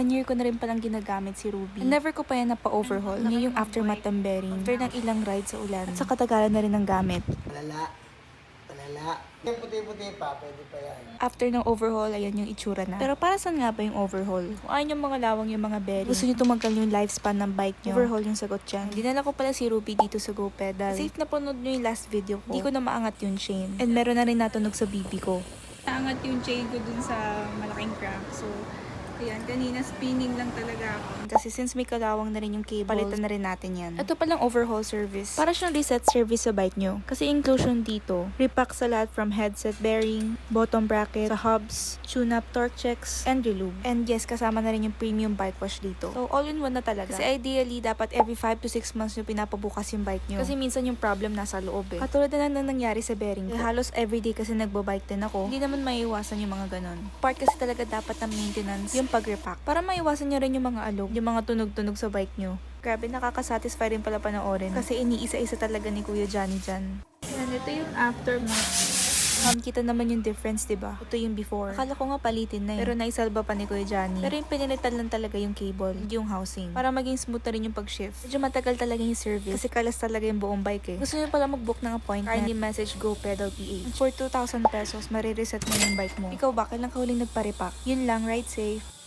1 year ko na rin palang ginagamit si Ruby. And never ko pa yan napa-overhaul. Ngayon yung aftermath ng bearing. After ng ilang rides sa ulan. At sa katagalan na rin ng gamit. Palala. Yung puti-puti pa, pwede pa yan. After ng overhaul, ayan yung itsura na. Pero para saan nga ba yung overhaul? Kung ayaw yung mga lawang yung mga bearing, gusto nyo tumagal yung lifespan ng bike nyo, overhaul yung sagot dyan. Dinala ko pala si Ruby dito sa Go Pedal. Safe na punod nyo yung last video ko. Hindi ko na maangat yung chain. And meron na rin natunog sa bibi ko. Naangat yung chain ko dun sa malaking crank. So, ayan, kanina spinning lang talaga ako. Kasi since may kalawang na rin yung cable, palitan na rin natin yan. Ito palang overhaul service. Para siyang reset service sa bike nyo. Kasi inclusion dito, repack sa lahat from headset bearing, bottom bracket, sa hubs, tune-up, torque checks, and relube. And yes, kasama na rin yung premium bike wash dito. So, all-in-one na talaga. Kasi ideally, dapat every 5 to 6 months nyo pinapabukas yung bike nyo. Kasi minsan yung problem nasa loob eh. Katulad na nangyari sa bearing ko. Halos everyday kasi nagbabike din ako. Hindi naman maiiwasan yung mga ganon. Part kasi talaga dapat ng maintenance, yung pag-repack. Para maiwasan nyo rin yung mga alog, yung mga tunog-tunog sa bike nyo. Grabe, nakakasatisfy rin pala panoorin. Kasi iniisa-isa talaga ni Kuya Johnny dyan. Ayan, ito yung aftermath. Kita naman yung difference, diba? Ito yung before. Akala ko nga palitin na yun. Pero naisalba pa ni Kuya Johnny. Pero yung pinilitan lang talaga yung cable, hindi yung housing. Para maging smooth na rin yung pag-shift. Medyo matagal talaga yung service. Kasi kalas talaga yung buong bike eh. Gusto nyo pala mag-book ng appointment, kindly message Go Pedal PH. For 2,000 pesos, marireset mo yung bike mo. Ikaw ba, kailan ka huling nagpa-repack? Yun lang, ride safe.